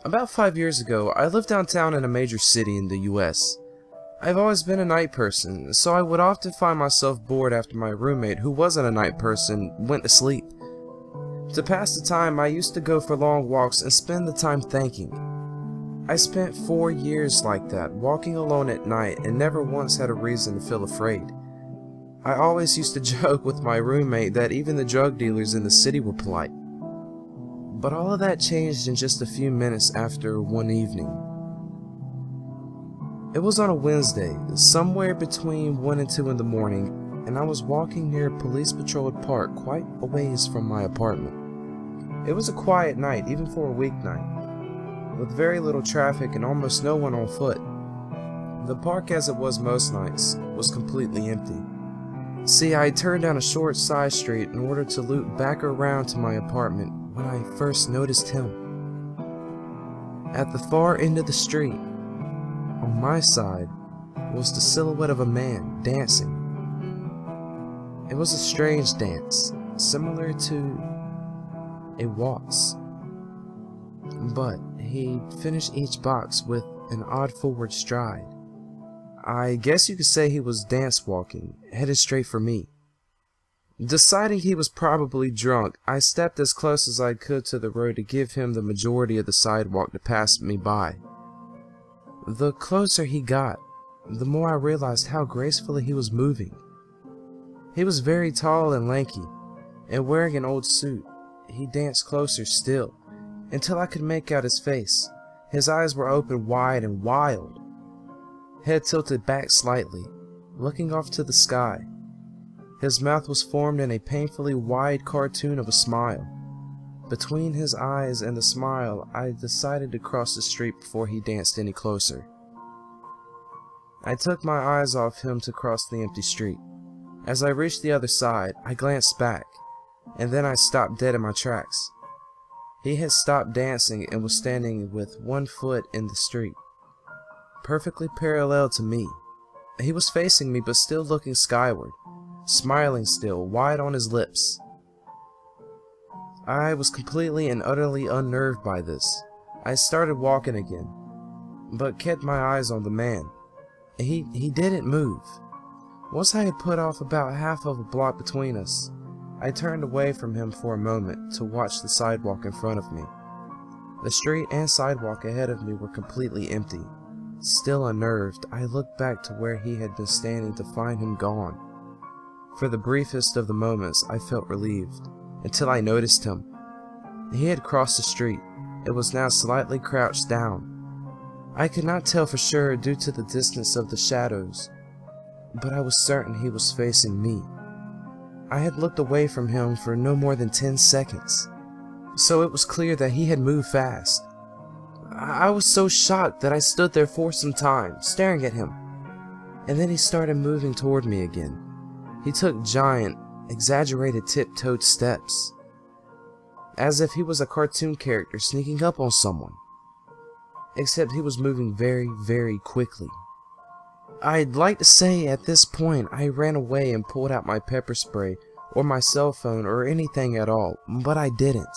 About 5 years ago, I lived downtown in a major city in the US. I've always been a night person, so I would often find myself bored after my roommate, who wasn't a night person, went to sleep. To pass the time, I used to go for long walks and spend the time thinking. I spent 4 years like that, walking alone at night, and never once had a reason to feel afraid. I always used to joke with my roommate that even the drug dealers in the city were polite. But all of that changed in just a few minutes after one evening. It was on a Wednesday, somewhere between 1 and 2 in the morning, and I was walking near a police-patrolled park quite a ways from my apartment. It was a quiet night, even for a weeknight, with very little traffic and almost no one on foot. The park, as it was most nights, was completely empty. See, I turned down a short side street in order to loop back around to my apartment when I first noticed him. At the far end of the street, on my side, was the silhouette of a man dancing. It was a strange dance, similar to a waltz, but he finished each box with an odd forward stride. I guess you could say he was dance walking, headed straight for me. Deciding he was probably drunk, I stepped as close as I could to the road to give him the majority of the sidewalk to pass me by. The closer he got, the more I realized how gracefully he was moving. He was very tall and lanky, and wearing an old suit. He danced closer still, until I could make out his face. His eyes were open wide and wild, head tilted back slightly, looking off to the sky. His mouth was formed in a painfully wide cartoon of a smile. Between his eyes and the smile, I decided to cross the street before he danced any closer. I took my eyes off him to cross the empty street. As I reached the other side, I glanced back, and then I stopped dead in my tracks. He had stopped dancing and was standing with one foot in the street, perfectly parallel to me. He was facing me but still looking skyward, smiling still, wide on his lips. I was completely and utterly unnerved by this. I started walking again, but kept my eyes on the man. He didn't move. Once I had put off about half of a block between us, I turned away from him for a moment to watch the sidewalk in front of me. The street and sidewalk ahead of me were completely empty. Still unnerved, I looked back to where he had been standing to find him gone. For the briefest of the moments, I felt relieved, until I noticed him. He had crossed the street. It was now slightly crouched down. I could not tell for sure due to the distance of the shadows, but I was certain he was facing me. I had looked away from him for no more than 10 seconds, so it was clear that he had moved fast. I was so shocked that I stood there for some time, staring at him, and then he started moving toward me again. He took giant, exaggerated tiptoed steps, as if he was a cartoon character sneaking up on someone, except he was moving very, very quickly. I'd like to say at this point I ran away and pulled out my pepper spray or my cell phone or anything at all, but I didn't.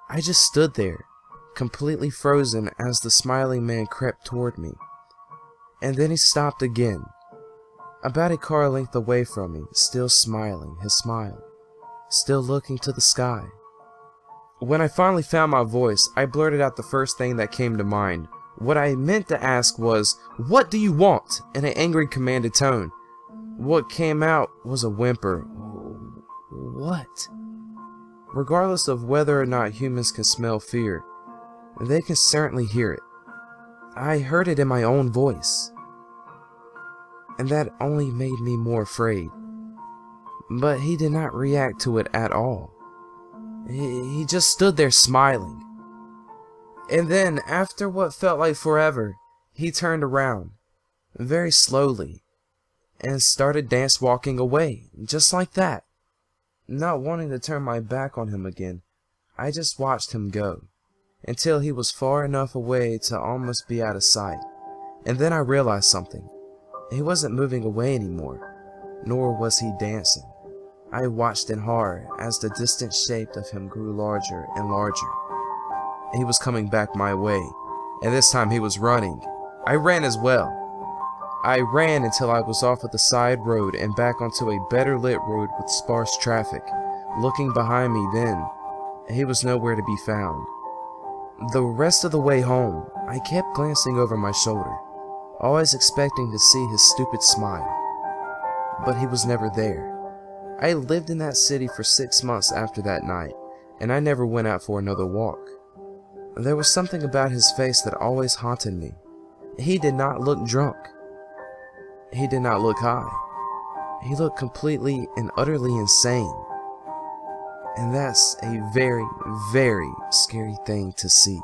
I just stood there, completely frozen as the smiling man crept toward me. And then he stopped again, about a car length away from me, still smiling his smile, still looking to the sky. When I finally found my voice, I blurted out the first thing that came to mind. What I meant to ask was, "What do you want?" in an angry, commanded tone. What came out was a whimper. What? Regardless of whether or not humans can smell fear, they can certainly hear it. I heard it in my own voice, and that only made me more afraid. But he did not react to it at all. He just stood there smiling. And then, after what felt like forever, he turned around, very slowly, and started dance walking away, just like that. Not wanting to turn my back on him again, I just watched him go, until he was far enough away to almost be out of sight. And then I realized something. He wasn't moving away anymore, nor was he dancing. I watched in horror as the distant shape of him grew larger and larger. he was coming back my way, and this time he was running. I ran as well. I ran until I was off at the side road and back onto a better lit road with sparse traffic. Looking behind me then, he was nowhere to be found. The rest of the way home, I kept glancing over my shoulder, always expecting to see his stupid smile. But he was never there. I lived in that city for 6 months after that night, and I never went out for another walk. There was something about his face that always haunted me. He did not look drunk. He did not look high. He looked completely and utterly insane. And that's a very, very scary thing to see.